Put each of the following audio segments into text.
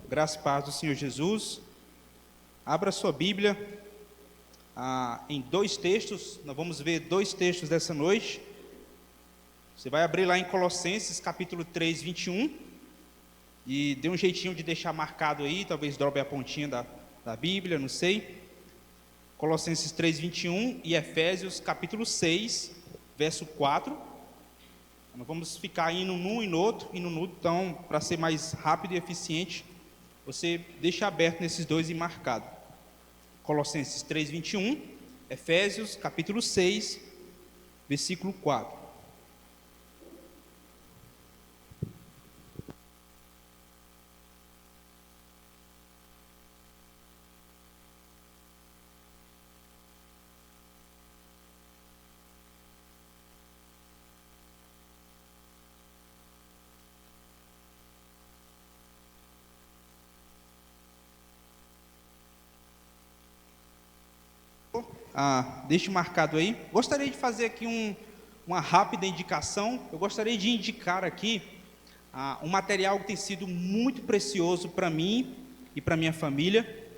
Graça e paz do Senhor Jesus. Abra sua Bíblia em dois textos. Nós vamos ver dois textos dessa noite. Você vai abrir lá em Colossenses, capítulo 3, 21. E dê um jeitinho de deixar marcado aí, talvez dobre a pontinha da Bíblia, não sei. Colossenses 3, 21 e Efésios, capítulo 6, verso 4. Nós vamos ficar indo num e no outro, então, para ser mais rápido e eficiente, você deixa aberto nesses dois e marcado. Colossenses 3, 21, Efésios, capítulo 6, versículo 4. Deixe marcado aí. Gostaria de fazer aqui uma rápida indicação. Eu gostaria de indicar aqui um material que tem sido muito precioso para mim e para minha família.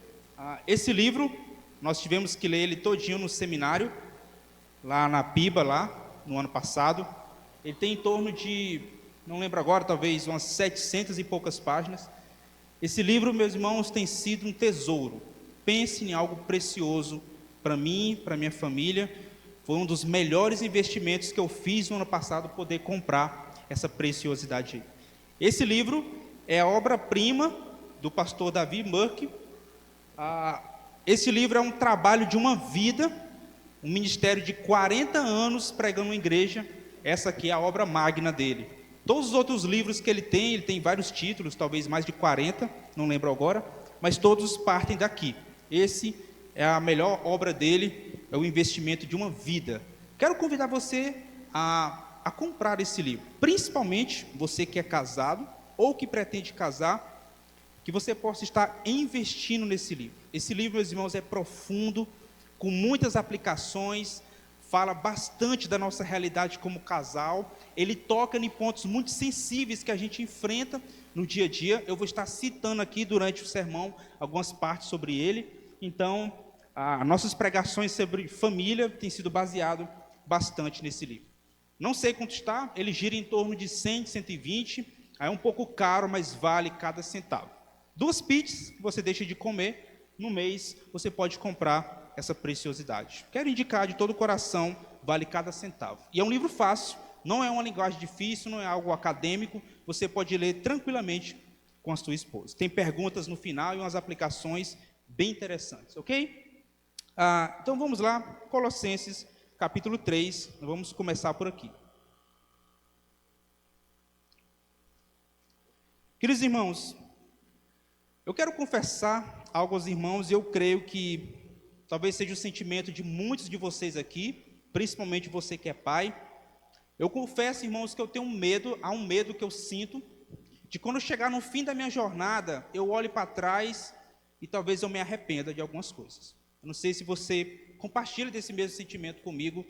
Esse livro, nós tivemos que ler ele todinho no seminário, lá na PIBA, lá no ano passado. Ele tem em torno de, não lembro agora, talvez umas 700 e poucas páginas. Esse livro, meus irmãos, tem sido um tesouro. Pense em algo precioso para mim, para minha família. Foi um dos melhores investimentos que eu fiz no ano passado, poder comprar essa preciosidade aí. Esse livro é a obra-prima do pastor Davi Murk. Esse livro é um trabalho de uma vida, um ministério de 40 anos pregando uma igreja. Essa aqui é a obra magna dele. Todos os outros livros que ele tem vários títulos, talvez mais de 40, não lembro agora, mas todos partem daqui. Esse é a melhor obra dele, é o investimento de uma vida. Quero convidar você a comprar esse livro, principalmente você que é casado ou que pretende casar, que você possa estar investindo nesse livro. Esse livro, meus irmãos, é profundo, com muitas aplicações, fala bastante da nossa realidade como casal, ele toca em pontos muito sensíveis que a gente enfrenta no dia a dia. Eu vou estar citando aqui durante o sermão algumas partes sobre ele. Então, nossas pregações sobre família têm sido baseado bastante nesse livro. Não sei quanto está, ele gira em torno de 100, 120, é um pouco caro, mas vale cada centavo. 2 pizzas que você deixa de comer no mês, você pode comprar essa preciosidade. Quero indicar de todo o coração, vale cada centavo. E é um livro fácil, não é uma linguagem difícil, não é algo acadêmico, você pode ler tranquilamente com a sua esposa. Tem perguntas no final e umas aplicações bem interessantes, ok? Então vamos lá, Colossenses capítulo 3, vamos começar por aqui. Queridos irmãos, eu quero confessar algo aos irmãos, e eu creio que talvez seja o sentimento de muitos de vocês aqui, principalmente você que é pai. Eu confesso, irmãos, que eu tenho há um medo que eu sinto, de quando eu chegar no fim da minha jornada, eu olho para trás e talvez eu me arrependa de algumas coisas. Eu não sei se você compartilha desse mesmo sentimento comigo.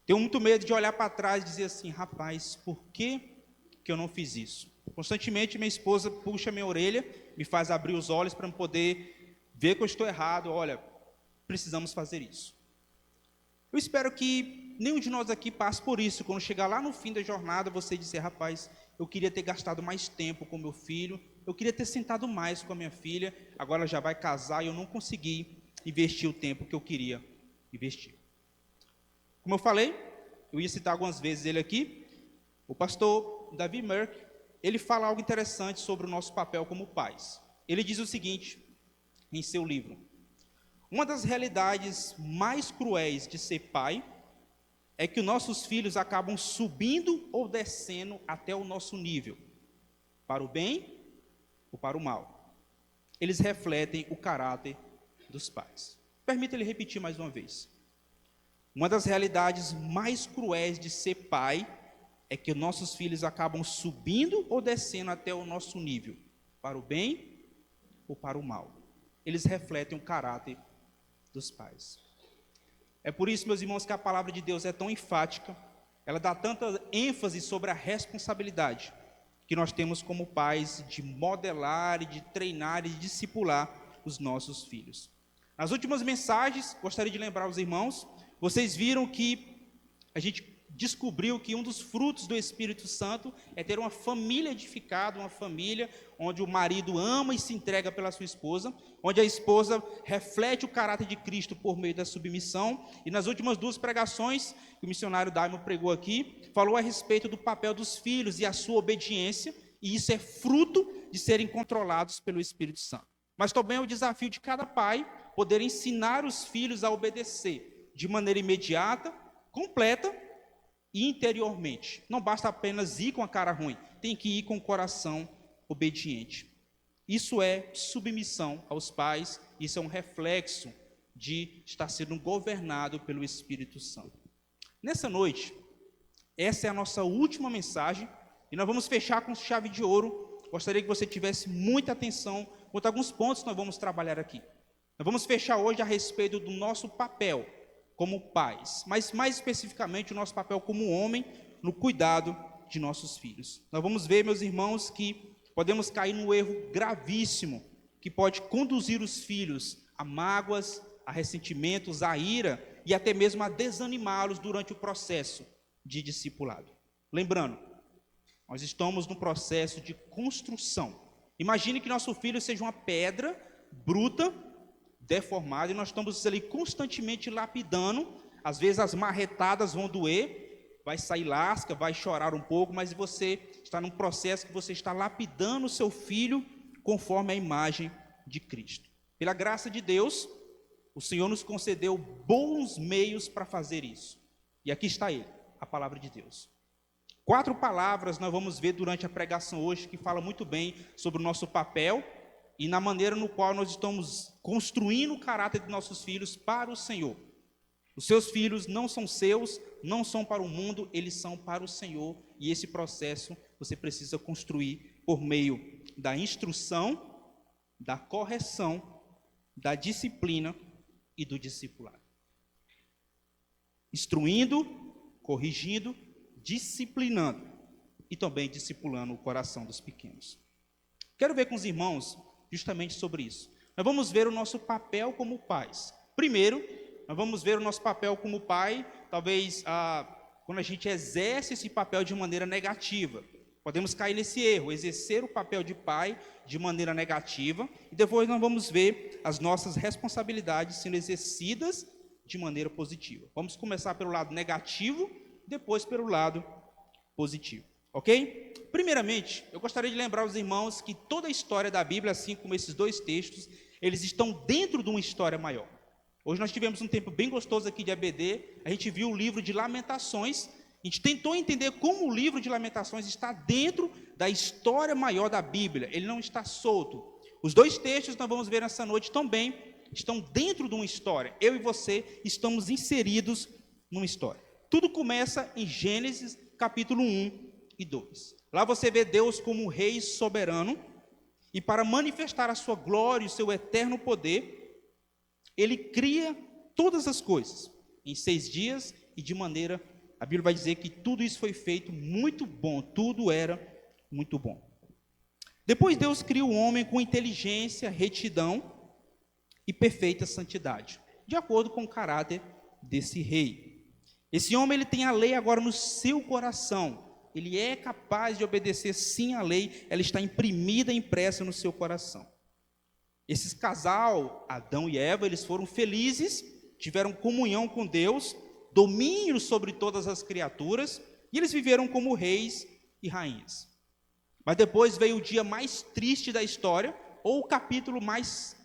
Tenho muito medo de olhar para trás e dizer assim, rapaz, por que eu não fiz isso? Constantemente minha esposa puxa minha orelha, me faz abrir os olhos para eu poder ver que eu estou errado. Olha, precisamos fazer isso. Eu espero que nenhum de nós aqui passe por isso. Quando chegar lá no fim da jornada, você dizer, rapaz, eu queria ter gastado mais tempo com meu filho, eu queria ter sentado mais com a minha filha, agora ela já vai casar e eu não consegui investir o tempo que eu queria investir. Como eu falei, eu ia citar algumas vezes ele aqui, o pastor Davi Murk, ele fala algo interessante sobre o nosso papel como pais. Ele diz o seguinte, em seu livro: uma das realidades mais cruéis de ser pai é que os nossos filhos acabam subindo ou descendo até o nosso nível, para o bem ou para o mal. Eles refletem o caráter dos pais. Permita ele repetir mais uma vez. Uma das realidades mais cruéis de ser pai é que nossos filhos acabam subindo ou descendo até o nosso nível, para o bem ou para o mal. Eles refletem o caráter dos pais. É por isso, meus irmãos, que a palavra de Deus é tão enfática, ela dá tanta ênfase sobre a responsabilidade. que nós temos como pais de modelar, e de treinar e de discipular os nossos filhos. Nas últimas mensagens, gostaria de lembrar os irmãos, vocês viram que a gente descobriu que um dos frutos do Espírito Santo é ter uma família edificada, uma família onde o marido ama e se entrega pela sua esposa, onde a esposa reflete o caráter de Cristo por meio da submissão. E nas últimas duas pregações que o missionário Daimon pregou aqui, falou a respeito do papel dos filhos e a sua obediência, e isso é fruto de serem controlados pelo Espírito Santo. Mas também é o desafio de cada pai poder ensinar os filhos a obedecer de maneira imediata, completa e interiormente. Não basta apenas ir com a cara ruim, tem que ir com o coração obediente. Isso é submissão aos pais, isso é um reflexo de estar sendo governado pelo Espírito Santo. Nessa noite, essa é a nossa última mensagem, e nós vamos fechar com chave de ouro. Gostaria que você tivesse muita atenção quanto a alguns pontos que nós vamos trabalhar aqui. Nós vamos fechar hoje a respeito do nosso papel como pais, mas mais especificamente o nosso papel como homem no cuidado de nossos filhos. Nós vamos ver, meus irmãos, que podemos cair num erro gravíssimo que pode conduzir os filhos a mágoas, a ressentimentos, a ira e até mesmo a desanimá-los durante o processo de discipulado. Lembrando, nós estamos no processo de construção. Imagine que nosso filho seja uma pedra bruta, deformada, e nós estamos ali constantemente lapidando. Às vezes as marretadas vão doer, vai sair lasca, vai chorar um pouco, mas você está num processo que você está lapidando o seu filho conforme a imagem de Cristo. Pela graça de Deus, o Senhor nos concedeu bons meios para fazer isso. E aqui está ele, a palavra de Deus. 4 palavras nós vamos ver durante a pregação hoje, que fala muito bem sobre o nosso papel e na maneira no qual nós estamos construindo o caráter de nossos filhos para o Senhor. Os seus filhos não são seus, não são para o mundo, eles são para o Senhor. E esse processo você precisa construir por meio da instrução, da correção, da disciplina e do discipulado. Instruindo, corrigindo, disciplinando e também discipulando o coração dos pequenos. Quero ver com os irmãos justamente sobre isso. Nós vamos ver o nosso papel como pais. Primeiro, nós vamos ver o nosso papel como pai, talvez quando a gente exerce esse papel de maneira negativa. Podemos cair nesse erro, exercer o papel de pai de maneira negativa, e depois nós vamos ver as nossas responsabilidades sendo exercidas de maneira positiva. Vamos começar pelo lado negativo, depois pelo lado positivo, ok? Primeiramente, eu gostaria de lembrar aos irmãos que toda a história da Bíblia, assim como esses 2 textos, eles estão dentro de uma história maior. Hoje nós tivemos um tempo bem gostoso aqui de ABD, a gente viu o livro de Lamentações, a gente tentou entender como o livro de Lamentações está dentro da história maior da Bíblia, ele não está solto. Os 2 textos que nós vamos ver nessa noite também estão dentro de uma história. Eu e você estamos inseridos numa história. Tudo começa em Gênesis capítulo 1 e 2. Lá você vê Deus como um rei soberano, e para manifestar a sua glória e o seu eterno poder, ele cria todas as coisas em 6 dias e de maneira, a Bíblia vai dizer que tudo isso foi feito muito bom, tudo era muito bom. Depois Deus cria o homem com inteligência, retidão e perfeita santidade, de acordo com o caráter desse rei. Esse homem ele tem a lei agora no seu coração. Ele é capaz de obedecer sim à lei, ela está imprimida, impressa no seu coração. Esse casal, Adão e Eva, eles foram felizes, tiveram comunhão com Deus, domínio sobre todas as criaturas, e eles viveram como reis e rainhas. Mas depois veio o dia mais triste da história, ou o capítulo mais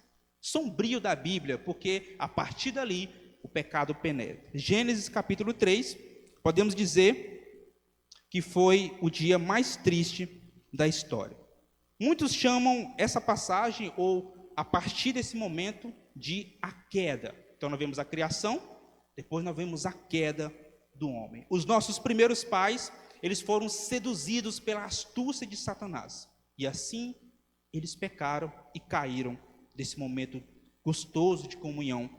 sombrio da Bíblia, porque a partir dali o pecado penetra. Gênesis capítulo 3, podemos dizer que foi o dia mais triste da história. Muitos chamam essa passagem, ou a partir desse momento, de a queda. Então nós vemos a criação, depois nós vemos a queda do homem. Os nossos primeiros pais, eles foram seduzidos pela astúcia de Satanás. E assim, eles pecaram e caíram desse momento gostoso de comunhão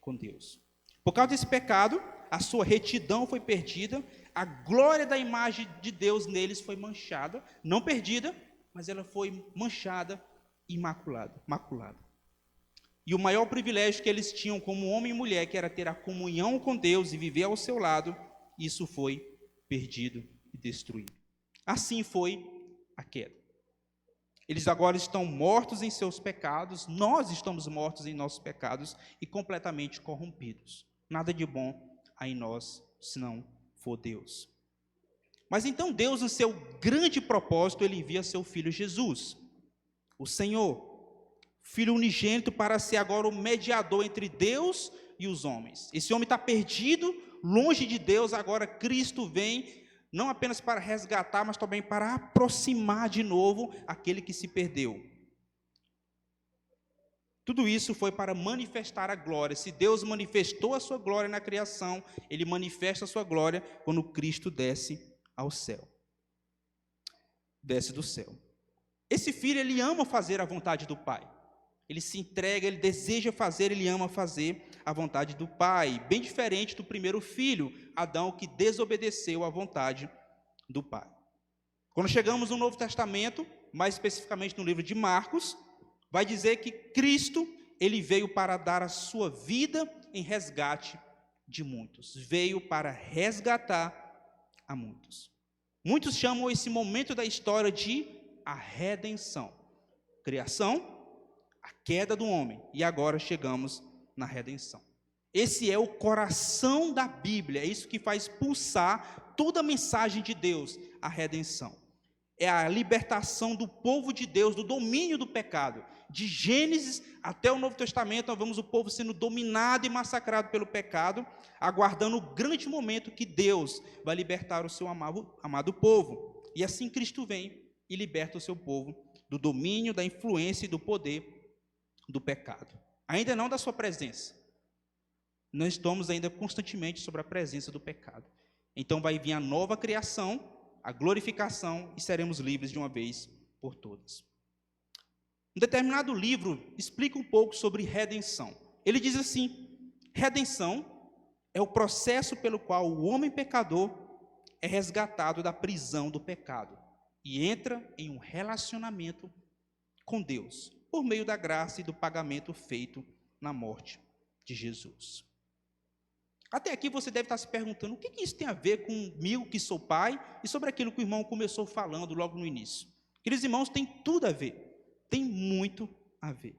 com Deus. Por causa desse pecado, a sua retidão foi perdida, A glória da imagem de Deus neles foi manchada, não perdida, mas ela foi manchada e maculada. E o maior privilégio que eles tinham como homem e mulher, que era ter a comunhão com Deus e viver ao seu lado, isso foi perdido e destruído. Assim foi a queda. Eles agora estão mortos em seus pecados, nós estamos mortos em nossos pecados e completamente corrompidos. Nada de bom há em nós, se não for Deus. Mas então Deus, no seu grande propósito, ele envia seu Filho Jesus, o Senhor, Filho unigênito, para ser agora o mediador entre Deus e os homens. Esse homem está perdido, longe de Deus, agora Cristo vem, não apenas para resgatar, mas também para aproximar de novo aquele que se perdeu. Tudo isso foi para manifestar a glória. Se Deus manifestou a sua glória na criação, ele manifesta a sua glória quando Cristo desce ao céu. Desce do céu. Esse filho, ele ama fazer a vontade do Pai. Ele se entrega, ele deseja fazer, ele ama fazer a vontade do Pai. Bem diferente do primeiro filho, Adão, que desobedeceu à vontade do Pai. Quando chegamos no Novo Testamento, mais especificamente no livro de Marcos, vai dizer que Cristo, ele veio para dar a sua vida em resgate de muitos. Veio para resgatar a muitos. Muitos chamam esse momento da história de a redenção. Criação, a queda do homem, e agora chegamos na redenção. Esse é o coração da Bíblia, é isso que faz pulsar toda a mensagem de Deus, a redenção. É a libertação do povo de Deus, do domínio do pecado. De Gênesis até o Novo Testamento, nós vemos o povo sendo dominado e massacrado pelo pecado, aguardando o grande momento que Deus vai libertar o seu amado povo. E assim Cristo vem e liberta o seu povo do domínio, da influência e do poder do pecado. Ainda não da sua presença. Nós estamos ainda constantemente sobre a presença do pecado. Então vai vir a nova criação, a glorificação, e seremos livres de uma vez por todas. Um determinado livro explica um pouco sobre redenção. Ele diz assim: redenção é o processo pelo qual o homem pecador é resgatado da prisão do pecado e entra em um relacionamento com Deus, por meio da graça e do pagamento feito na morte de Jesus. Até aqui você deve estar se perguntando, o que isso tem a ver comigo que sou pai e sobre aquilo que o irmão começou falando logo no início? Queridos irmãos, tem tudo a ver, tem muito a ver.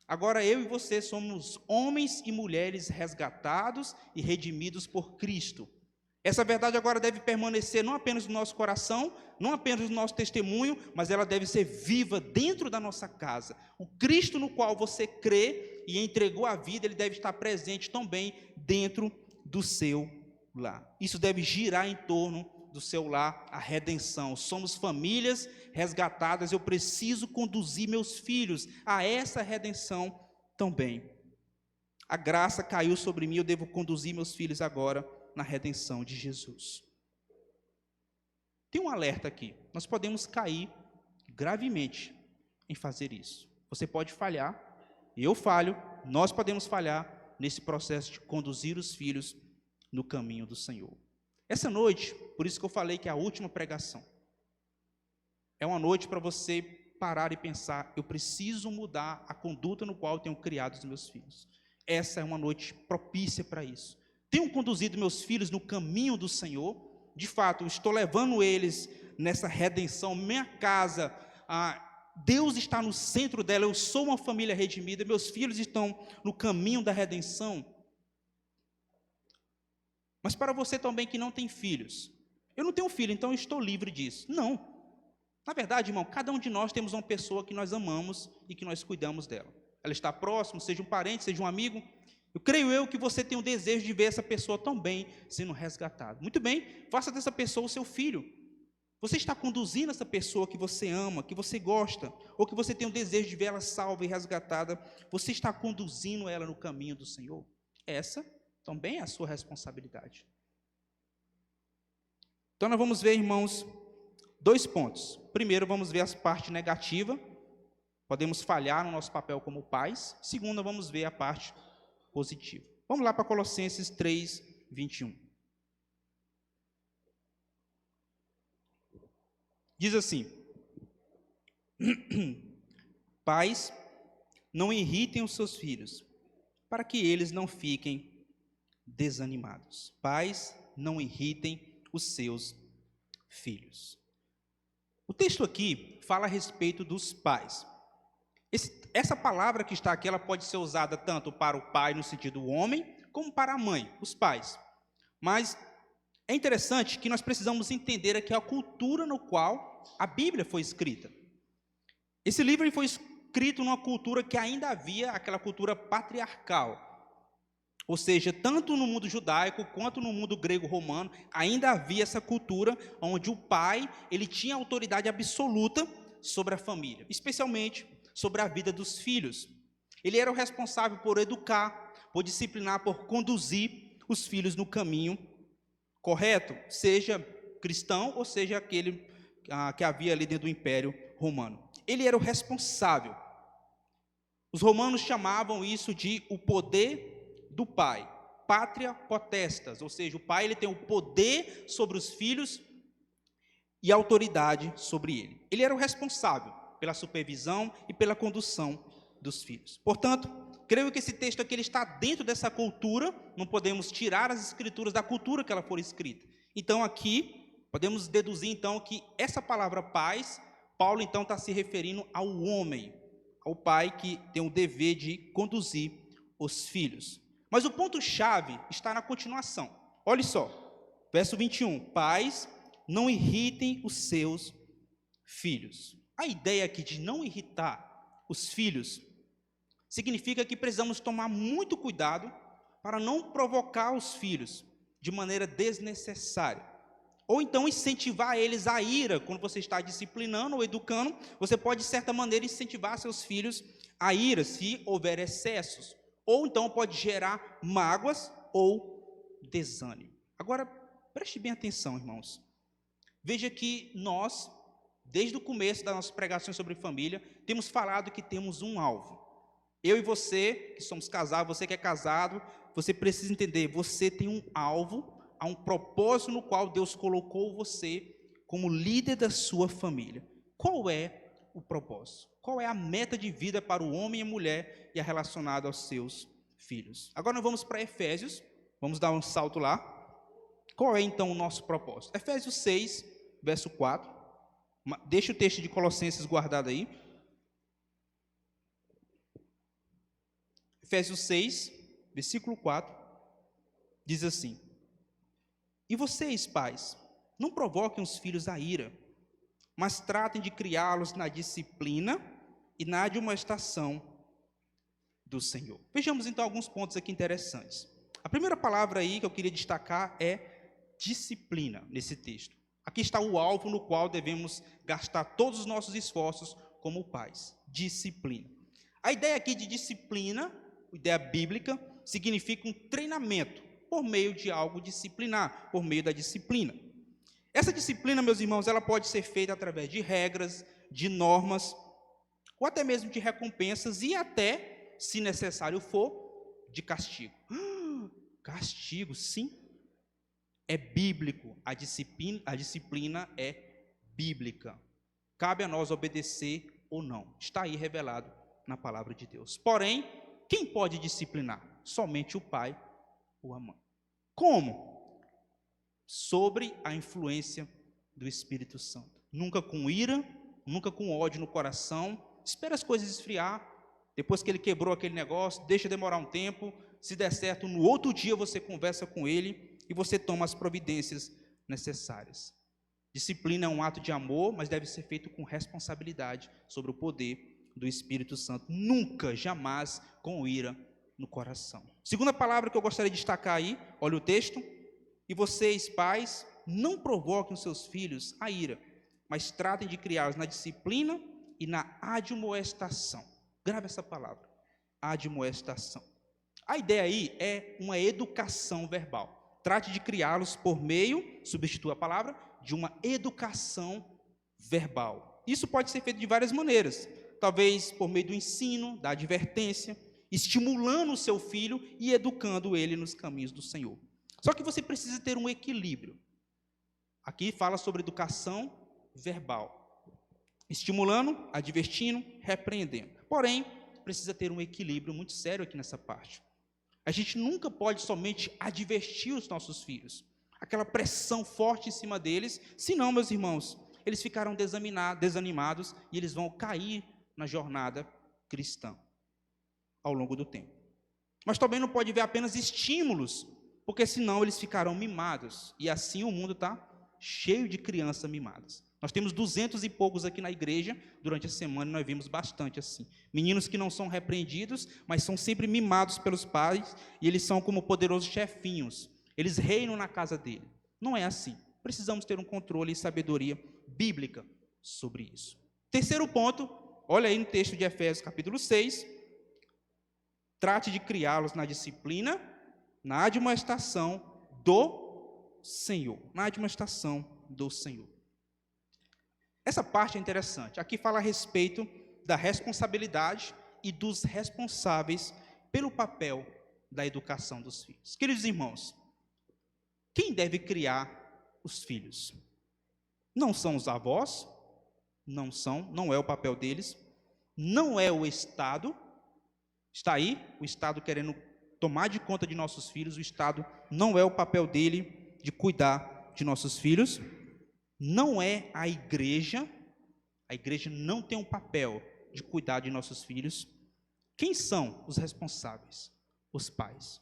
Agora eu e você somos homens e mulheres resgatados e redimidos por Cristo. Essa verdade agora deve permanecer não apenas no nosso coração, não apenas no nosso testemunho, mas ela deve ser viva dentro da nossa casa. O Cristo no qual você crê e entregou a vida, ele deve estar presente também dentro do seu lar. Isso deve girar em torno do seu lar, a redenção. Somos famílias resgatadas, eu preciso conduzir meus filhos a essa redenção também. A graça caiu sobre mim, eu devo conduzir meus filhos agora na redenção de Jesus. Tem um alerta aqui, nós podemos cair gravemente em fazer isso. Você pode falhar, eu falho, nós podemos falhar nesse processo de conduzir os filhos no caminho do Senhor. Essa noite, por isso que eu falei que é a última pregação, é uma noite para você parar e pensar, eu preciso mudar a conduta no qual eu tenho criado os meus filhos. Essa é uma noite propícia para isso. Tenho conduzido meus filhos no caminho do Senhor, de fato, estou levando eles nessa redenção, minha casa, Deus está no centro dela, eu sou uma família redimida, meus filhos estão no caminho da redenção. Mas para você também que não tem filhos, eu não tenho filho, então eu estou livre disso. Não. Na verdade, irmão, cada um de nós temos uma pessoa que nós amamos e que nós cuidamos dela. Ela está próxima, seja um parente, seja um amigo. Eu creio que você tem o desejo de ver essa pessoa também sendo resgatada. Muito bem, faça dessa pessoa o seu filho. Você está conduzindo essa pessoa que você ama, que você gosta, ou que você tem o desejo de ver ela salva e resgatada, você está conduzindo ela no caminho do Senhor? Essa também é a sua responsabilidade. Então nós vamos ver, irmãos, 2 pontos. Primeiro, vamos ver a parte negativa. Podemos falhar no nosso papel como pais. Segundo, vamos ver a parte positiva. Vamos lá para Colossenses 3, 21. Diz assim: pais, não irritem os seus filhos, para que eles não fiquem desanimados. Pais, não irritem os seus filhos. O texto aqui fala a respeito dos pais. Essa palavra que está aqui, ela pode ser usada tanto para o pai, no sentido do homem, como para a mãe, os pais. Mas é interessante que nós precisamos entender aqui a cultura no qual a Bíblia foi escrita. Esse livro foi escrito numa cultura que ainda havia aquela cultura patriarcal. Ou seja, tanto no mundo judaico quanto no mundo grego-romano, ainda havia essa cultura onde o pai ele tinha autoridade absoluta sobre a família, especialmente sobre a vida dos filhos. Ele era o responsável por educar, por disciplinar, por conduzir os filhos no caminho correto, seja cristão ou seja aquele que havia ali dentro do Império Romano. Ele era o responsável. Os romanos chamavam isso de o poder do pai, pátria potestas, ou seja, o pai ele tem o poder sobre os filhos e autoridade sobre ele. Ele era o responsável pela supervisão e pela condução dos filhos. Portanto, creio que esse texto aqui ele está dentro dessa cultura, não podemos tirar as escrituras da cultura que ela for escrita. Então aqui, podemos deduzir então que essa palavra pais, Paulo então está se referindo ao homem, ao pai que tem o dever de conduzir os filhos. Mas o ponto-chave está na continuação. Olha só, verso 21. Pais, não irritem os seus filhos. A ideia aqui de não irritar os filhos significa que precisamos tomar muito cuidado para não provocar os filhos de maneira desnecessária. Ou então incentivar eles à ira, quando você está disciplinando ou educando, você pode de certa maneira incentivar seus filhos à ira, se houver excessos. Ou então pode gerar mágoas ou desânimo. Agora, preste bem atenção, irmãos. Veja que nós, desde o começo das nossas pregações sobre família, temos falado que temos um alvo. Eu e você, que somos casados, você que é casado, você precisa entender, você tem um alvo, há um propósito no qual Deus colocou você como líder da sua família. Qual é o propósito? Qual é a meta de vida para o homem e a mulher e a relacionada aos seus filhos? Agora nós vamos para Efésios, vamos dar um salto lá. Qual é então o nosso propósito? Efésios 6, verso 4. Deixa o texto de Colossenses guardado aí. Efésios 6, versículo 4, diz assim: E vocês, pais, não provoquem os filhos à ira, mas tratem de criá-los na disciplina e na admoestação do Senhor. Vejamos então alguns pontos aqui interessantes. A primeira palavra aí que eu queria destacar é disciplina nesse texto. Aqui está o alvo no qual devemos gastar todos os nossos esforços como pais. Disciplina. A ideia aqui de disciplina, ideia bíblica, significa um treinamento por meio de algo disciplinar, por meio da disciplina. Essa disciplina, meus irmãos, ela pode ser feita através de regras, de normas, ou até mesmo de recompensas e até, se necessário for, de castigo. Castigo, sim. É bíblico. A disciplina é bíblica. Cabe a nós obedecer ou não. Está aí revelado na palavra de Deus. Porém, quem pode disciplinar? Somente o pai ou a mãe. Como? Sobre a influência do Espírito Santo. Nunca com ira, nunca com ódio no coração. Espera as coisas esfriar. Depois que ele quebrou aquele negócio, deixa demorar um tempo. Se der certo, no outro dia você conversa com ele e você toma as providências necessárias. Disciplina é um ato de amor, mas deve ser feito com responsabilidade sobre o poder do Espírito Santo. Nunca, jamais com ira no coração. Segunda palavra que eu gostaria de destacar aí, olha o texto. E vocês, pais, não provoquem os seus filhos à ira, mas tratem de criá-los na disciplina e na admoestação. Grave essa palavra, admoestação. A ideia aí é uma educação verbal. Trate de criá-los por meio, substitua a palavra, de uma educação verbal. Isso pode ser feito de várias maneiras. Talvez por meio do ensino, da advertência, estimulando o seu filho e educando ele nos caminhos do Senhor. Só que você precisa ter um equilíbrio. Aqui fala sobre educação verbal, estimulando, advertindo, repreendendo. Porém, precisa ter um equilíbrio muito sério aqui nessa parte. A gente nunca pode somente advertir os nossos filhos, aquela pressão forte em cima deles, senão, meus irmãos, eles ficarão desanimados e eles vão cair na jornada cristã ao longo do tempo. Mas também não pode ver apenas estímulos, porque senão eles ficarão mimados, e assim o mundo está cheio de crianças mimadas. Nós temos 200 e poucos aqui na igreja, durante a semana nós vimos bastante assim. Meninos que não são repreendidos, mas são sempre mimados pelos pais, e eles são como poderosos chefinhos, eles reinam na casa dele. Não é assim. Precisamos ter um controle e sabedoria bíblica sobre isso. Terceiro ponto, olha aí no texto de Efésios capítulo 6, trate de criá-los na disciplina, na admoestação do Senhor. Na admoestação do Senhor. Essa parte é interessante. Aqui fala a respeito da responsabilidade e dos responsáveis pelo papel da educação dos filhos. Queridos irmãos, quem deve criar os filhos? Não são os avós, não é o papel deles, não é o Estado. Está aí o Estado querendo tomar de conta de nossos filhos, o Estado não é o papel dele de cuidar de nossos filhos, não é a igreja não tem um papel de cuidar de nossos filhos. Quem são os responsáveis? Os pais.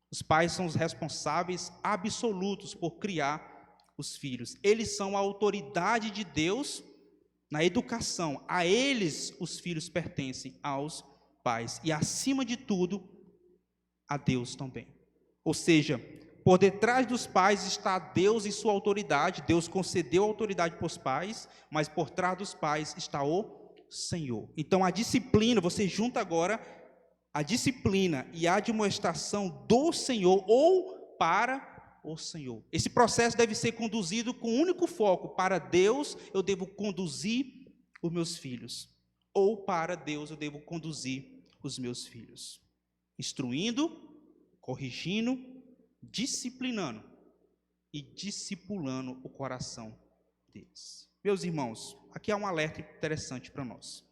Os pais são os responsáveis absolutos por criar os filhos. Eles são a autoridade de Deus na educação. A eles os filhos pertencem, aos pais. E acima de tudo, a Deus também. Ou seja, por detrás dos pais está Deus e sua autoridade. Deus concedeu autoridade para os pais, mas por trás dos pais está o Senhor. Então a disciplina, você junta agora a disciplina e a admoestação do Senhor ou para o Senhor. Esse processo deve ser conduzido com um único foco: para Deus eu devo conduzir os meus filhos, ou para Deus eu devo conduzir os meus filhos, instruindo, corrigindo, disciplinando e discipulando o coração deles. Meus irmãos, aqui há um alerta interessante para nós.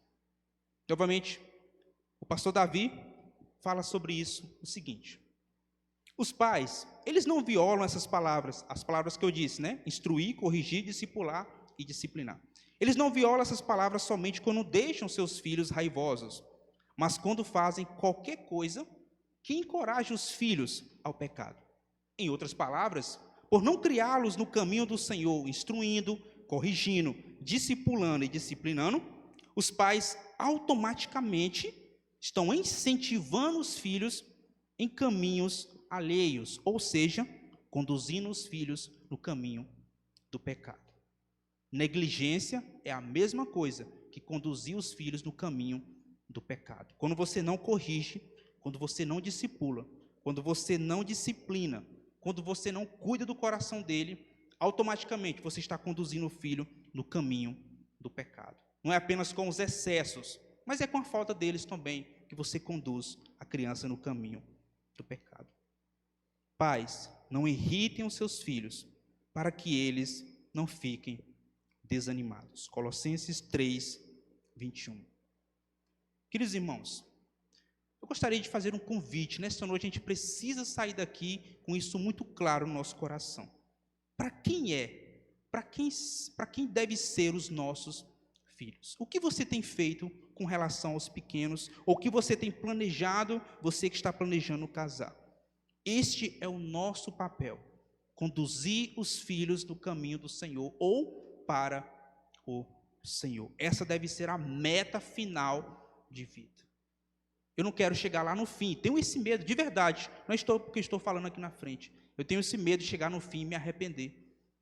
Novamente, o pastor Davi fala sobre isso o seguinte: os pais, eles não violam essas palavras, as palavras que eu disse, né? Instruir, corrigir, discipular e disciplinar. Eles não violam essas palavras somente quando deixam seus filhos raivosos, mas quando fazem qualquer coisa que encoraje os filhos ao pecado. Em outras palavras, por não criá-los no caminho do Senhor, instruindo, corrigindo, discipulando e disciplinando, os pais automaticamente estão incentivando os filhos em caminhos alheios, ou seja, conduzindo os filhos no caminho do pecado. Negligência é a mesma coisa que conduzir os filhos no caminho do pecado. Quando você não corrige, quando você não discipula, quando você não disciplina, quando você não cuida do coração dele, automaticamente você está conduzindo o filho no caminho do pecado. Não é apenas com os excessos, mas é com a falta deles também que você conduz a criança no caminho do pecado. Pais, não irritem os seus filhos para que eles não fiquem desanimados. Colossenses 3, 21. Queridos irmãos, eu gostaria de fazer um convite. Nesta noite a gente precisa sair daqui com isso muito claro no nosso coração. Para quem é? Para quem deve ser os nossos filhos? O que você tem feito com relação aos pequenos? Ou o que você tem planejado, você que está planejando casar? Este é o nosso papel: conduzir os filhos no caminho do Senhor ou para o Senhor. Essa deve ser a meta final de vida. Eu não quero chegar lá no fim, tenho esse medo, de verdade, não é porque estou falando aqui na frente, eu tenho esse medo de chegar no fim e me arrepender,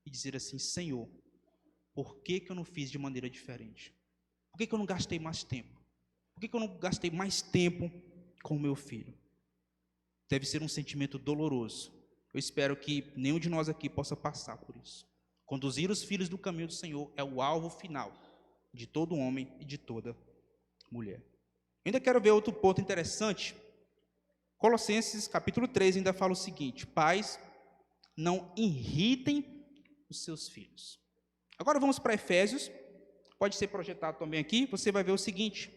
e dizer assim: Senhor, por que eu não fiz de maneira diferente? Por que eu não gastei mais tempo? Por que eu não gastei mais tempo com o meu filho? Deve ser um sentimento doloroso. Eu espero que nenhum de nós aqui possa passar por isso. Conduzir os filhos do caminho do Senhor é o alvo final de todo homem e de toda mulher. Ainda quero ver outro ponto interessante. Colossenses capítulo 3 ainda fala o seguinte: pais, não irritem os seus filhos. Agora vamos para Efésios, pode ser projetado também aqui, você vai ver o seguinte: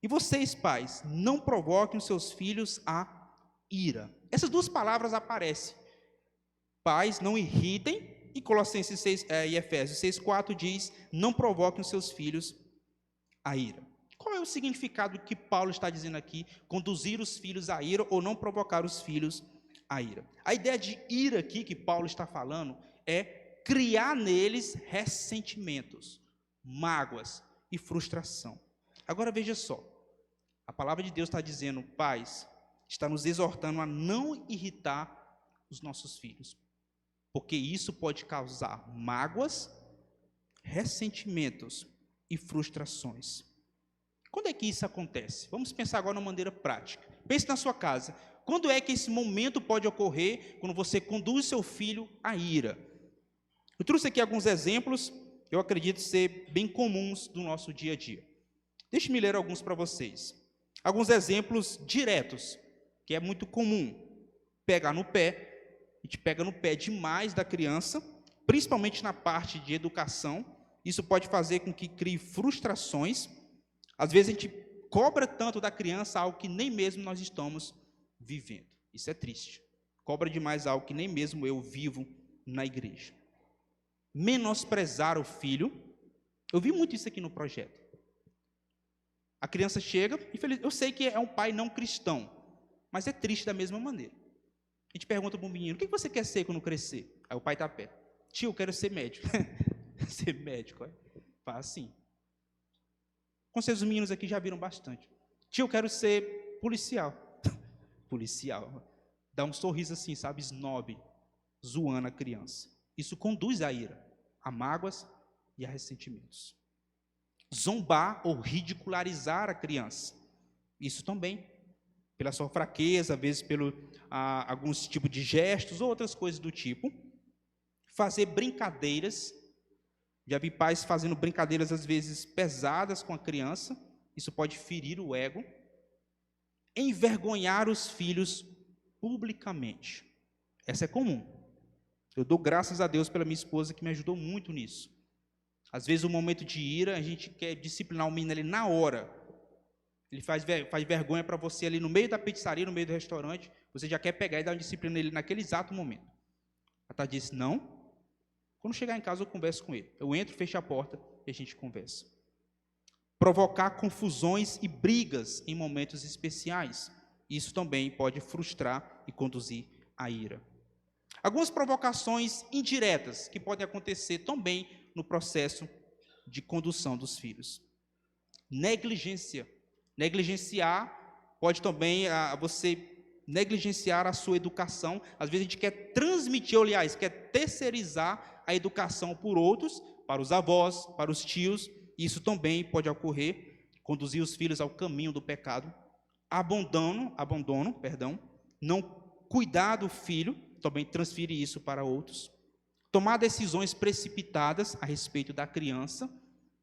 e vocês, pais, não provoquem os seus filhos a ira. Essas duas palavras aparecem. Pais, não irritem, e Colossenses 6, e Efésios 6,4 diz, não provoquem os seus filhos a ira. Qual é o significado que Paulo está dizendo aqui? Conduzir os filhos à ira ou não provocar os filhos à ira. A ideia de ira aqui que Paulo está falando é criar neles ressentimentos, mágoas e frustração. Agora veja só, a palavra de Deus está dizendo, pais, está nos exortando a não irritar os nossos filhos, porque isso pode causar mágoas, ressentimentos e frustrações. Quando é que isso acontece? Vamos pensar agora de uma maneira prática. Pense na sua casa. Quando é que esse momento pode ocorrer quando você conduz seu filho à ira? Eu trouxe aqui alguns exemplos, eu acredito ser bem comuns do nosso dia a dia. Deixe-me ler alguns para vocês. Alguns exemplos diretos, que é muito comum. Pegar no pé, a gente pega no pé demais da criança, principalmente na parte de educação. Isso pode fazer com que crie frustrações. Às vezes a gente cobra tanto da criança algo que nem mesmo nós estamos vivendo. Isso é triste. Cobra demais algo que nem mesmo eu vivo na igreja. Menosprezar o filho. Eu vi muito isso aqui no projeto. A criança chega, e eu sei que é um pai não cristão, mas é triste da mesma maneira. A gente pergunta para o menino, o que você quer ser quando crescer? Aí o pai está perto. Tio, eu quero ser médico. Ser médico, é? Faz assim. Com certeza os meninos aqui já viram bastante. Tio, eu quero ser policial. Policial. Dá um sorriso assim, sabe, snob, zoando a criança. Isso conduz à ira, a mágoas e a ressentimentos. Zombar ou ridicularizar a criança. Isso também, pela sua fraqueza, às vezes pelo alguns tipos de gestos ou outras coisas do tipo. Fazer brincadeiras. Já vi pais fazendo brincadeiras, às vezes, pesadas com a criança. Isso pode ferir o ego. Envergonhar os filhos publicamente. Essa é comum. Eu dou graças a Deus pela minha esposa, que me ajudou muito nisso. Às vezes, no momento de ira, a gente quer disciplinar o menino ali na hora. Ele faz vergonha para você ali no meio da pizzaria, no meio do restaurante. Você já quer pegar e dar uma disciplina nele naquele exato momento. A Tati disse, não. Quando chegar em casa, eu converso com ele. Eu entro, fecho a porta e a gente conversa. Provocar confusões e brigas em momentos especiais. Isso também pode frustrar e conduzir à ira. Algumas provocações indiretas que podem acontecer também no processo de condução dos filhos. Negligência. Negligenciar pode também você negligenciar a sua educação. Às vezes a gente quer transmitir, aliás, quer terceirizar a educação por outros, para os avós, para os tios. Isso também pode ocorrer, conduzir os filhos ao caminho do pecado. Abandono, não cuidar do filho, também transfere isso para outros. Tomar decisões precipitadas a respeito da criança,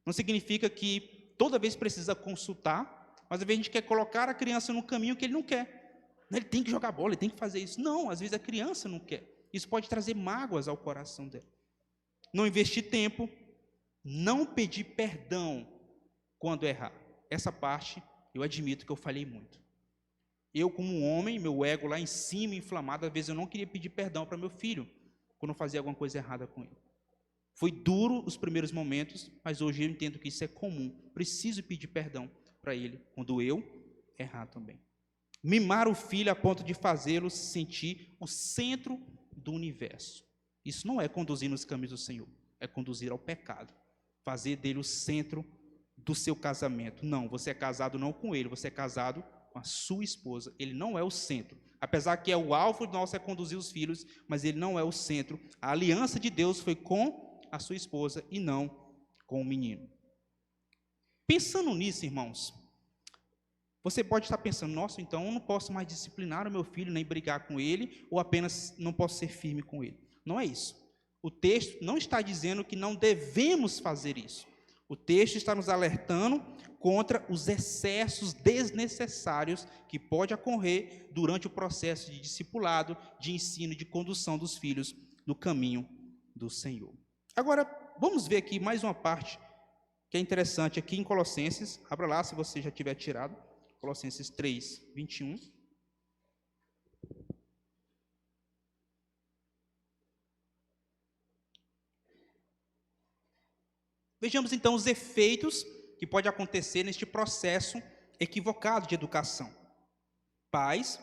não significa que toda vez precisa consultar, mas às vezes a gente quer colocar a criança no caminho que ele não quer. Ele tem que jogar bola, ele tem que fazer isso. Não, às vezes a criança não quer. Isso pode trazer mágoas ao coração dela. Não investir tempo, não pedir perdão quando errar. Essa parte, eu admito que eu falhei muito. Eu, como um homem, meu ego lá em cima, inflamado, às vezes eu não queria pedir perdão para meu filho, quando eu fazia alguma coisa errada com ele. Foi duro os primeiros momentos, mas hoje eu entendo que isso é comum. Preciso pedir perdão para ele, quando eu errar também. Mimar o filho a ponto de fazê-lo se sentir o centro do universo. Isso não é conduzir nos caminhos do Senhor, é conduzir ao pecado. Fazer dele o centro do seu casamento. Não, você é casado não com ele, você é casado com a sua esposa. Ele não é o centro. Apesar que é o alvo nosso é conduzir os filhos, mas ele não é o centro. A aliança de Deus foi com a sua esposa e não com o menino. Pensando nisso, irmãos, você pode estar pensando, nossa, então eu não posso mais disciplinar o meu filho, nem brigar com ele, ou apenas não posso ser firme com ele. Não é isso. O texto não está dizendo que não devemos fazer isso. O texto está nos alertando contra os excessos desnecessários que pode ocorrer durante o processo de discipulado, de ensino e de condução dos filhos no caminho do Senhor. Agora, vamos ver aqui mais uma parte que é interessante aqui em Colossenses. Abra lá se você já tiver tirado. Colossenses 3, 21. Vejamos então os efeitos que pode acontecer neste processo equivocado de educação. Pais,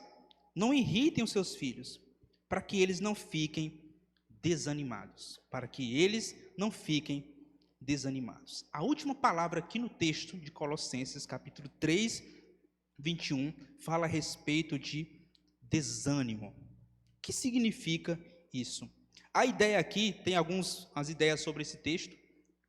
não irritem os seus filhos, para que eles não fiquem desanimados. Para que eles não fiquem desanimados. A última palavra aqui no texto de Colossenses, capítulo 3, 21, fala a respeito de desânimo. O que significa isso? A ideia aqui, tem as ideias sobre esse texto,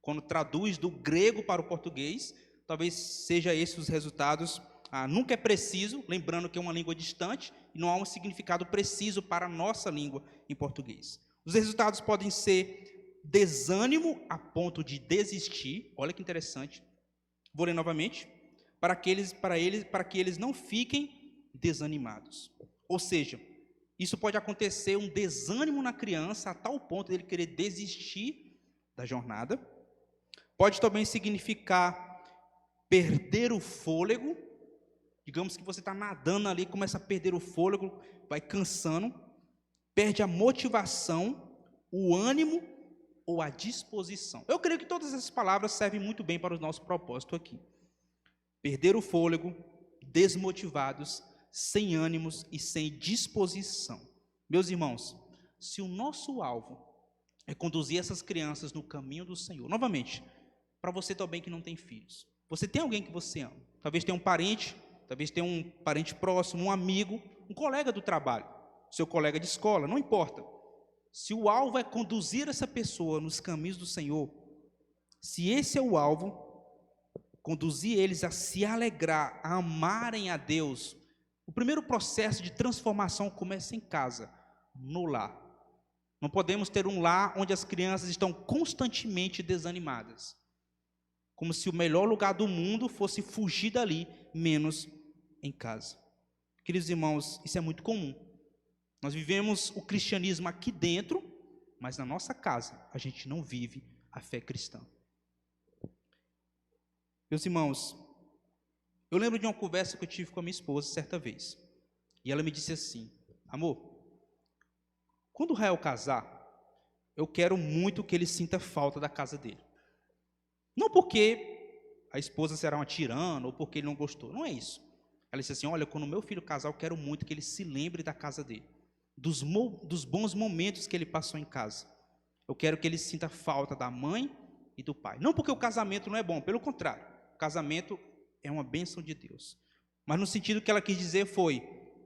quando traduz do grego para o português, talvez seja esses os resultados. Nunca é preciso, lembrando que é uma língua distante, e não há um significado preciso para a nossa língua em português. Os resultados podem ser desânimo a ponto de desistir, olha que interessante, vou ler novamente, para que eles não fiquem desanimados. Ou seja, isso pode acontecer um desânimo na criança a tal ponto de ele querer desistir da jornada. Pode também significar perder o fôlego. Digamos que você está nadando ali, começa a perder o fôlego, vai cansando, perde a motivação, o ânimo ou a disposição. Eu creio que todas essas palavras servem muito bem para o nosso propósito aqui. Perder o fôlego, desmotivados, sem ânimos e sem disposição. Meus irmãos, se o nosso alvo é conduzir essas crianças no caminho do Senhor, novamente, para você também que não tem filhos, você tem alguém que você ama, talvez tenha um parente, talvez tenha um parente próximo, um amigo, um colega do trabalho, seu colega de escola, não importa. Se o alvo é conduzir essa pessoa nos caminhos do Senhor, se esse é o alvo, conduzir eles a se alegrar, a amarem a Deus, o primeiro processo de transformação começa em casa, no lar. Não podemos ter um lar onde as crianças estão constantemente desanimadas, como se o melhor lugar do mundo fosse fugir dali, menos em casa. Queridos irmãos, isso é muito comum. Nós vivemos o cristianismo aqui dentro, mas na nossa casa a gente não vive a fé cristã. Meus irmãos, eu lembro de uma conversa que eu tive com a minha esposa certa vez. E ela me disse assim: amor, quando o Rael casar, eu quero muito que ele sinta falta da casa dele. Não porque a esposa será uma tirana ou porque ele não gostou, não é isso. Ela disse assim: olha, quando o meu filho casar, eu quero muito que ele se lembre da casa dele, dos bons momentos que ele passou em casa. Eu quero que ele sinta falta da mãe e do pai. Não porque o casamento não é bom, pelo contrário, o casamento é uma bênção de Deus. Mas no sentido que ela quis dizer foi: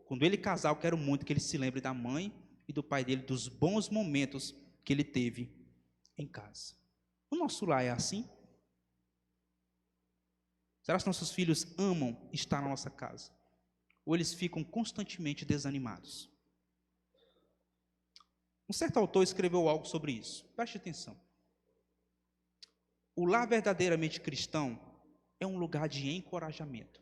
quando ele casar, eu quero muito que ele se lembre da mãe e do pai dele, dos bons momentos que ele teve em casa. O nosso lar é assim? Será que nossos filhos amam estar na nossa casa? Ou eles ficam constantemente desanimados? Um certo autor escreveu algo sobre isso. Preste atenção. O lar verdadeiramente cristão é um lugar de encorajamento.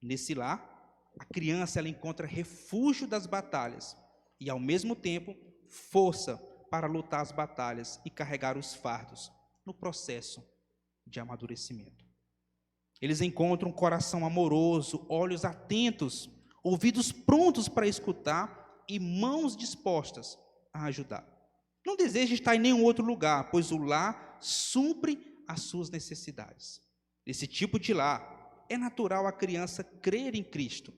Nesse lar, a criança ela encontra refúgio das batalhas e, ao mesmo tempo, força para lutar as batalhas e carregar os fardos no processo de amadurecimento. Eles encontram um coração amoroso, olhos atentos, ouvidos prontos para escutar e mãos dispostas a ajudar. Não deseja estar em nenhum outro lugar, pois o lar supre as suas necessidades. Nesse tipo de lar, é natural a criança crer em Cristo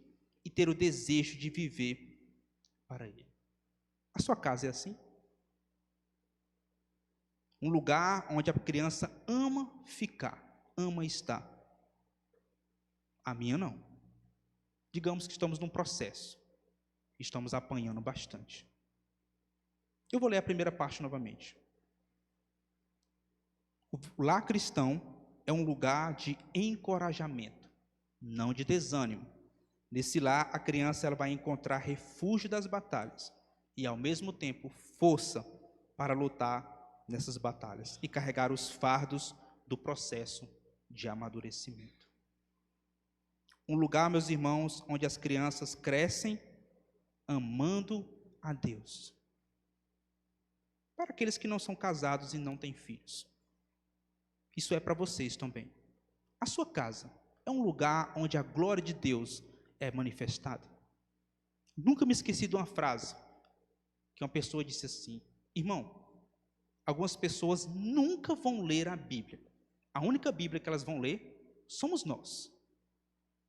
e ter o desejo de viver para Ele. A sua casa é assim? Um lugar onde a criança ama ficar, ama estar. A minha não. Digamos que estamos num processo. Estamos apanhando bastante. Eu vou ler a primeira parte novamente. O lar cristão é um lugar de encorajamento, não de desânimo. Nesse lar, a criança ela vai encontrar refúgio das batalhas e, ao mesmo tempo, força para lutar nessas batalhas e carregar os fardos do processo de amadurecimento. Um lugar, meus irmãos, onde as crianças crescem amando a Deus. para aqueles que não são casados e não têm filhos. Isso é para vocês também. A sua casa é um lugar onde a glória de Deus é manifestada. Nunca me esqueci de uma frase que uma pessoa disse assim: irmão, algumas pessoas nunca vão ler a Bíblia. A única Bíblia que elas vão ler somos nós.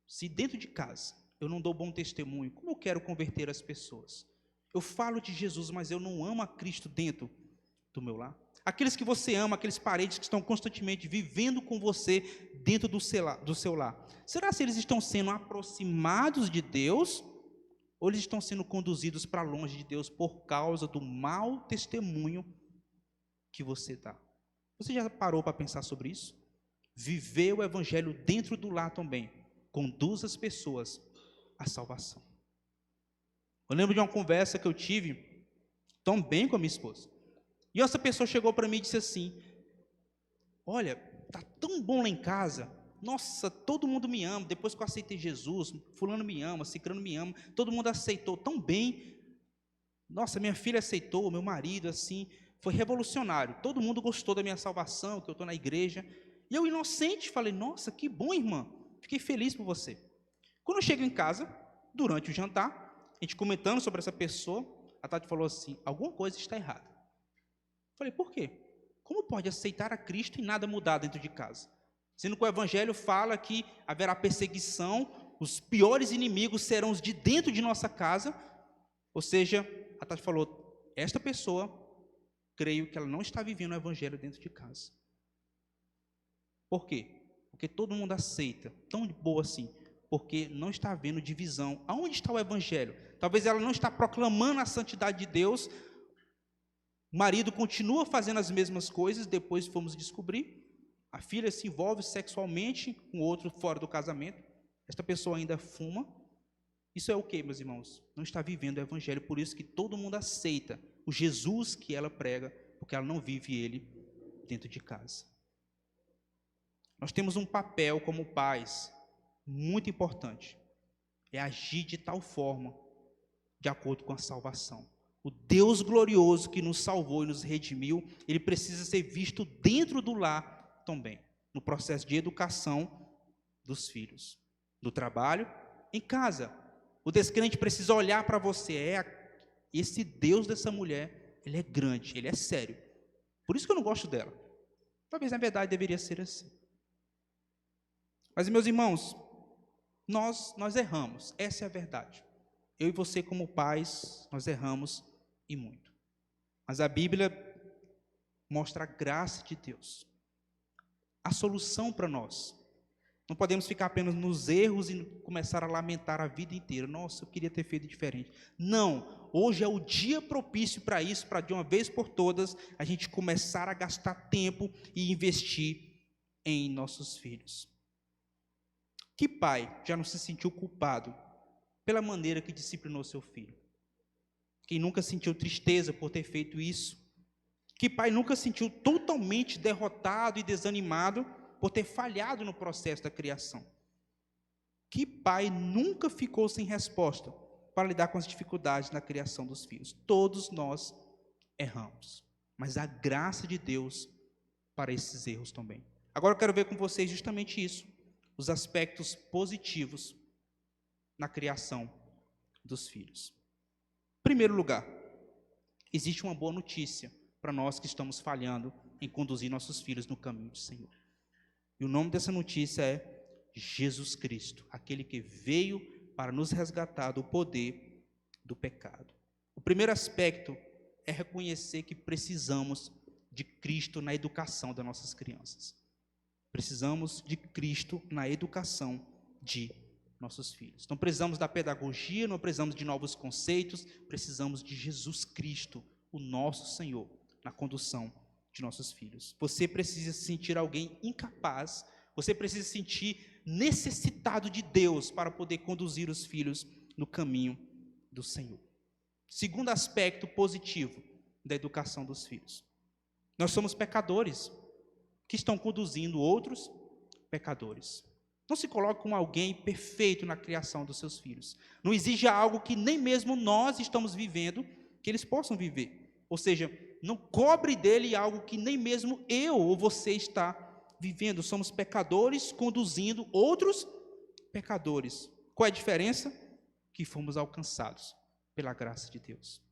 Se dentro de casa eu não dou bom testemunho, como eu quero converter as pessoas? Eu falo de Jesus, mas eu não amo a Cristo dentro do meu lar. Aqueles que você ama, aqueles parentes que estão constantemente vivendo com você dentro do seu lar. Será se eles estão sendo aproximados de Deus ou eles estão sendo conduzidos para longe de Deus por causa do mau testemunho que você dá? Você já parou para pensar sobre isso? Viver o evangelho dentro do lar também conduz as pessoas à salvação. Eu lembro de uma conversa que eu tive também com a minha esposa. E essa pessoa chegou para mim e disse assim: olha, tá tão bom lá em casa. Nossa, todo mundo me ama. Depois que eu aceitei Jesus, fulano me ama, cicrano me ama. Todo mundo aceitou tão bem. Nossa, minha filha aceitou, meu marido, assim, foi revolucionário. Todo mundo gostou da minha salvação, que eu estou na igreja. E eu, inocente, falei: nossa, que bom, irmã. Fiquei feliz por você. Quando eu chego em casa, durante o jantar, a gente comentando sobre essa pessoa, a Tati falou assim: alguma coisa está errada. Falei: por quê? Como pode aceitar a Cristo e nada mudar dentro de casa? Sendo que o Evangelho fala que haverá perseguição, os piores inimigos serão os de dentro de nossa casa. Ou seja, a Tati falou: esta pessoa, creio que ela não está vivendo o Evangelho dentro de casa. Por quê? Porque todo mundo aceita, tão de boa assim, porque não está havendo divisão. Aonde está o Evangelho? Talvez ela não está proclamando a santidade de Deus. O marido continua fazendo as mesmas coisas, depois fomos descobrir. A filha se envolve sexualmente com outro fora do casamento. Esta pessoa ainda fuma. Isso é o que, meus irmãos? Não está vivendo o Evangelho, por isso que todo mundo aceita o Jesus que ela prega, porque ela não vive ele dentro de casa. Nós temos um papel como pais muito importante. É agir de tal forma, de acordo com a salvação. O Deus glorioso que nos salvou e nos redimiu, ele precisa ser visto dentro do lar também, no processo de educação dos filhos, no trabalho, em casa. O descrente precisa olhar para você: esse Deus dessa mulher, ele é grande, ele é sério. Por isso que eu não gosto dela. Talvez na verdade deveria ser assim. Mas, meus irmãos, nós erramos, essa é a verdade. Eu e você como pais, nós erramos e muito. Mas a Bíblia mostra a graça de Deus, a solução para nós. Não podemos ficar apenas nos erros e começar a lamentar a vida inteira. Nossa, eu queria ter feito diferente. Não, hoje é o dia propício para isso, para de uma vez por todas a gente começar a gastar tempo e investir em nossos filhos. Que pai já não se sentiu culpado pela maneira que disciplinou seu filho? Quem nunca sentiu tristeza por ter feito isso? Que pai nunca sentiu totalmente derrotado e desanimado por ter falhado no processo da criação? Que pai nunca ficou sem resposta para lidar com as dificuldades na criação dos filhos? Todos nós erramos, mas a graça de Deus para esses erros também. Agora eu quero ver com vocês justamente isso, os aspectos positivos na criação dos filhos. Em primeiro lugar, existe uma boa notícia para nós que estamos falhando em conduzir nossos filhos no caminho do Senhor. E o nome dessa notícia é Jesus Cristo, aquele que veio para nos resgatar do poder do pecado. O primeiro aspecto é reconhecer que precisamos de Cristo na educação das nossas crianças. Precisamos de Cristo na educação de nossos filhos. Não precisamos da pedagogia, não precisamos de novos conceitos, precisamos de Jesus Cristo, o nosso Senhor, na condução de nossos filhos. Você precisa se sentir alguém incapaz, você precisa se sentir necessitado de Deus para poder conduzir os filhos no caminho do Senhor. Segundo aspecto positivo da educação dos filhos. Nós somos pecadores que estão conduzindo outros pecadores. Não se coloque como alguém perfeito na criação dos seus filhos. Não exija algo que nem mesmo nós estamos vivendo, que eles possam viver. Ou seja, não cobre dele algo que nem mesmo eu ou você está vivendo. Somos pecadores conduzindo outros pecadores. Qual é a diferença? Que fomos alcançados pela graça de Deus.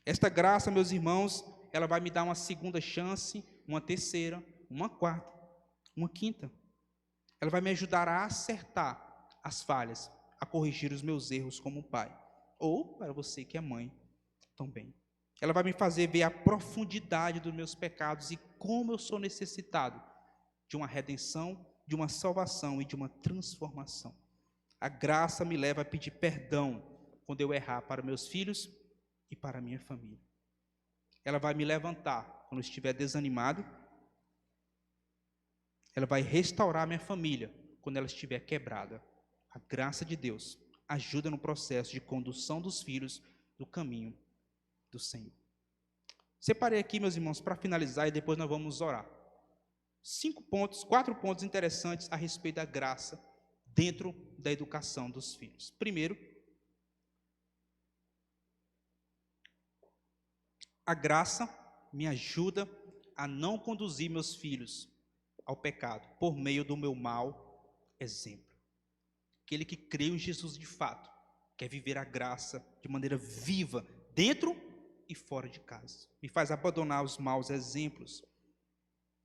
Esta graça, meus irmãos, ela vai me dar uma segunda chance, uma terceira, uma quarta, uma quinta. Ela vai me ajudar a acertar as falhas, a corrigir os meus erros como pai. Ou, para você que é mãe, também. Ela vai me fazer ver a profundidade dos meus pecados e como eu sou necessitado de uma redenção, de uma salvação e de uma transformação. A graça me leva a pedir perdão quando eu errar para meus filhos e para a minha família. Ela vai me levantar quando eu estiver desanimado. Ela vai restaurar minha família quando ela estiver quebrada. A graça de Deus ajuda no processo de condução dos filhos do caminho do Senhor. Separei aqui, meus irmãos, para finalizar e depois nós vamos orar. 4 pontos interessantes a respeito da graça dentro da educação dos filhos. Primeiro, a graça me ajuda a não conduzir meus filhos ao pecado por meio do meu mau exemplo. Aquele que crê em Jesus de fato quer viver a graça de maneira viva, dentro e fora de casa. Me faz abandonar os maus exemplos.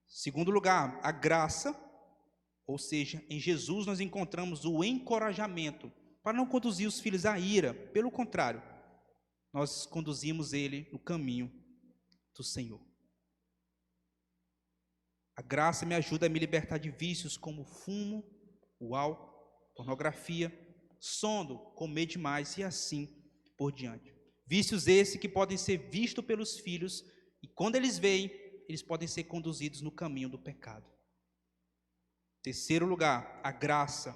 Segundo lugar, a graça, ou seja, em Jesus nós encontramos o encorajamento para não conduzir os filhos à ira. Pelo contrário, nós conduzimos ele no caminho do Senhor. A graça me ajuda a me libertar de vícios como fumo, o álcool, pornografia, sono, comer demais e assim por diante. Vícios esses que podem ser vistos pelos filhos e quando eles veem, eles podem ser conduzidos no caminho do pecado. Terceiro lugar, a graça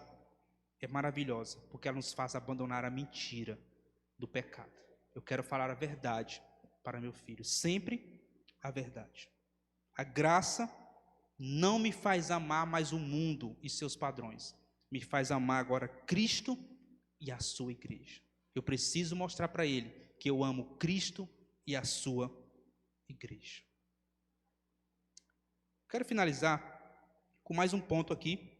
é maravilhosa porque ela nos faz abandonar a mentira do pecado. Eu quero falar a verdade para meu filho, sempre a verdade. A graça não me faz amar mais o mundo e seus padrões. Me faz amar agora Cristo e a sua igreja. Eu preciso mostrar para ele que eu amo Cristo e a sua igreja. Quero finalizar com mais um ponto aqui.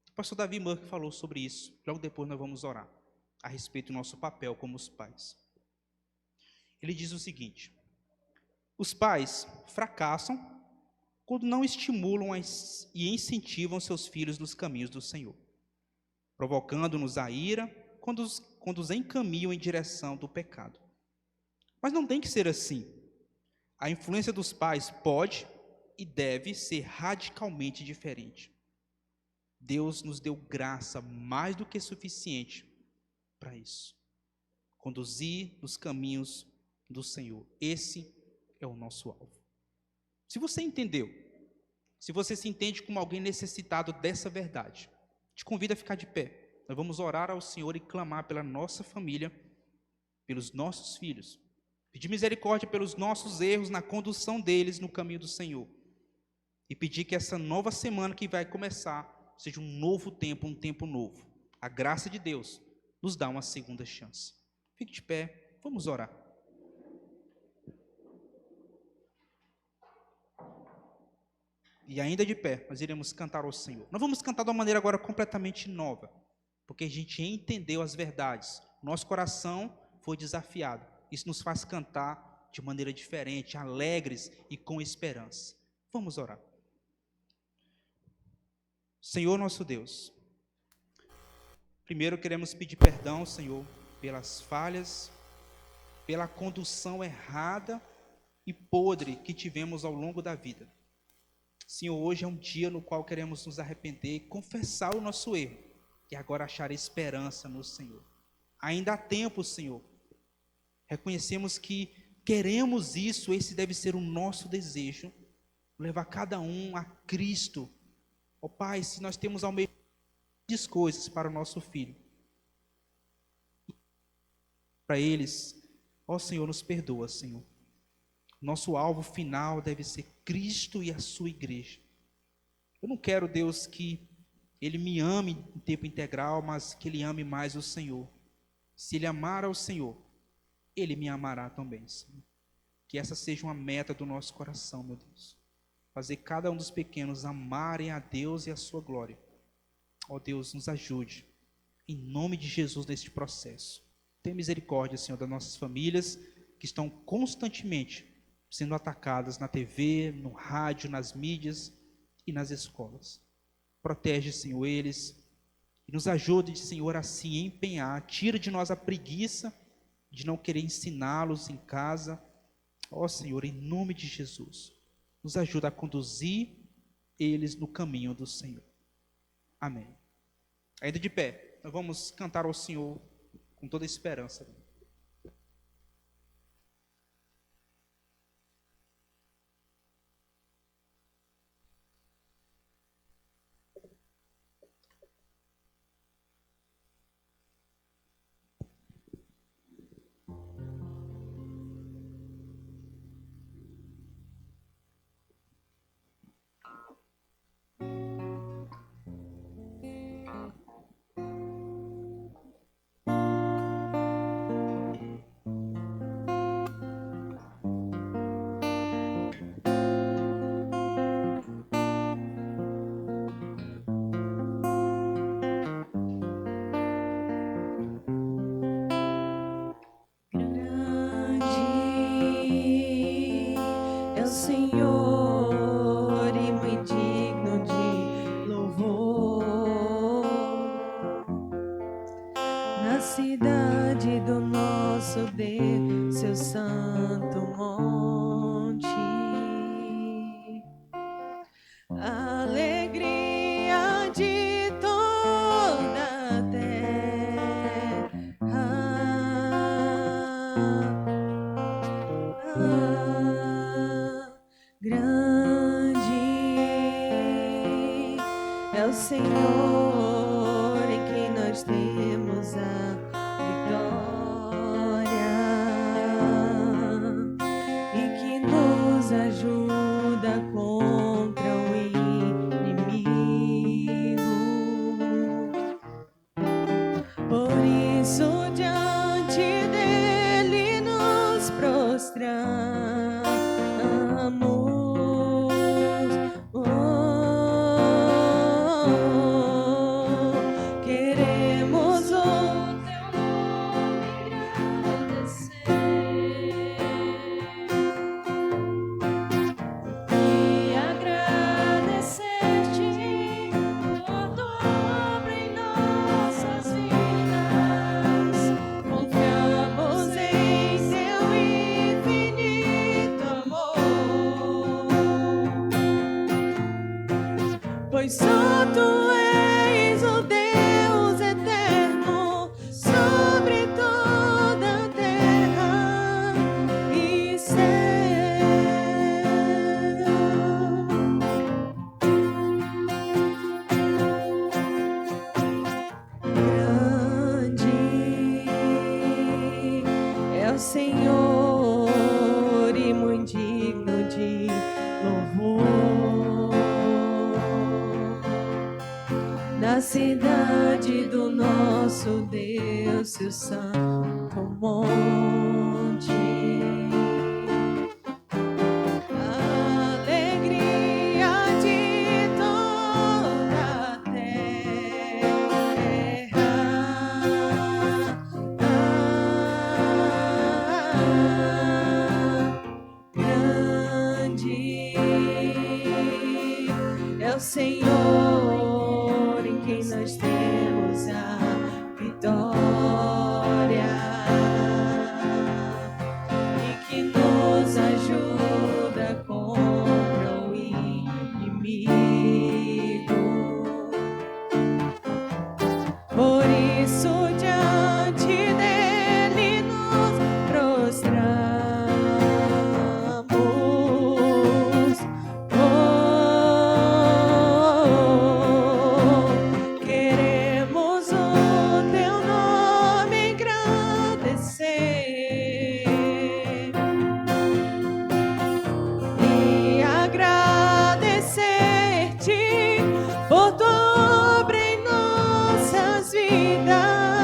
O pastor Davi Murk falou sobre isso. Logo depois nós vamos orar a respeito do nosso papel como os pais. Ele diz o seguinte: os pais fracassam quando não estimulam e incentivam seus filhos nos caminhos do Senhor, provocando-nos a ira quando os encaminham em direção do pecado. Mas não tem que ser assim. A influência dos pais pode e deve ser radicalmente diferente. Deus nos deu graça mais do que suficiente para isso. Conduzir nos caminhos do Senhor. Esse é o nosso alvo. Se você entendeu, se você se entende como alguém necessitado dessa verdade, te convido a ficar de pé. Nós vamos orar ao Senhor e clamar pela nossa família, pelos nossos filhos. Pedir misericórdia pelos nossos erros na condução deles no caminho do Senhor. E pedir que essa nova semana que vai começar seja um novo tempo, um tempo novo. A graça de Deus nos dá uma segunda chance. Fique de pé, vamos orar. E ainda de pé, nós iremos cantar ao Senhor. Nós vamos cantar de uma maneira agora completamente nova, porque a gente entendeu as verdades. Nosso coração foi desafiado. Isso nos faz cantar de maneira diferente, alegres e com esperança. Vamos orar. Senhor nosso Deus, primeiro queremos pedir perdão, Senhor, pelas falhas, pela condução errada e podre que tivemos ao longo da vida. Senhor, hoje é um dia no qual queremos nos arrepender e confessar o nosso erro e agora achar esperança no Senhor. Ainda há tempo, Senhor. Reconhecemos que queremos isso, esse deve ser o nosso desejo, levar cada um a Cristo. Ó Pai, se nós temos almejado coisas para o nosso filho, para eles, ó Senhor, nos perdoa, Senhor. Nosso alvo final deve ser Cristo e a sua igreja. Eu não quero, Deus, que Ele me ame em tempo integral, mas que Ele ame mais o Senhor. Se Ele amar ao Senhor, Ele me amará também, Senhor. Que essa seja uma meta do nosso coração, meu Deus. Fazer cada um dos pequenos amarem a Deus e a sua glória. Ó Deus, nos ajude, em nome de Jesus, neste processo. Tenha misericórdia, Senhor, das nossas famílias que estão constantemente sendo atacadas na TV, no rádio, nas mídias e nas escolas. Protege, Senhor, eles e nos ajude, Senhor, a se empenhar. Tira de nós a preguiça de não querer ensiná-los em casa. Ó Senhor, em nome de Jesus, nos ajuda a conduzir eles no caminho do Senhor. Amém. Ainda de pé, nós vamos cantar ao Senhor com toda a esperança. Por tua obra em nossas vidas.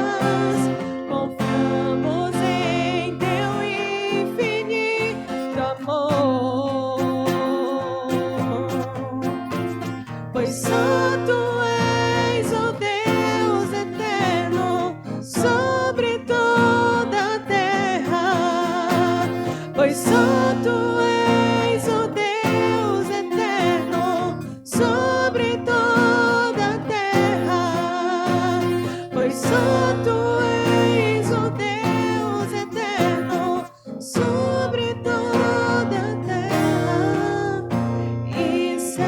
Santo és o Deus eterno, sobre toda a terra e céu.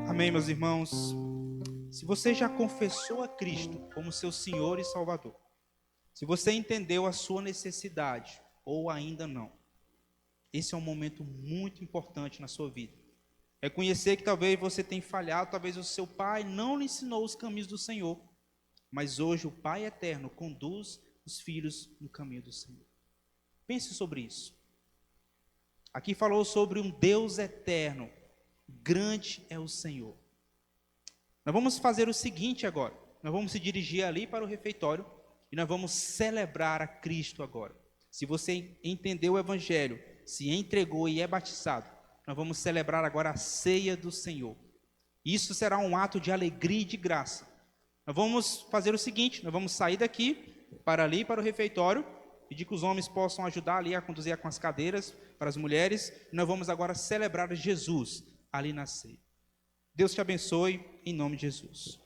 Amém, meus irmãos. Se você já confessou a Cristo como seu Senhor e Salvador, se você entendeu a sua necessidade ou ainda não, esse é um momento muito importante na sua vida. Reconhecer que talvez você tenha falhado, talvez o seu pai não lhe ensinou os caminhos do Senhor, mas hoje o Pai Eterno conduz os filhos no caminho do Senhor. Pense sobre isso. Aqui falou sobre um Deus eterno, grande é o Senhor. Nós vamos fazer o seguinte agora, nós vamos se dirigir ali para o refeitório e nós vamos celebrar a Cristo agora. Se você entendeu o Evangelho, se entregou e é batizado, nós vamos celebrar agora a ceia do Senhor. Isso será um ato de alegria e de graça. Nós vamos fazer o seguinte, nós vamos sair daqui para ali, para o refeitório, pedir que os homens possam ajudar ali a conduzir com as cadeiras para as mulheres, e nós vamos agora celebrar Jesus ali na ceia. Deus te abençoe, em nome de Jesus.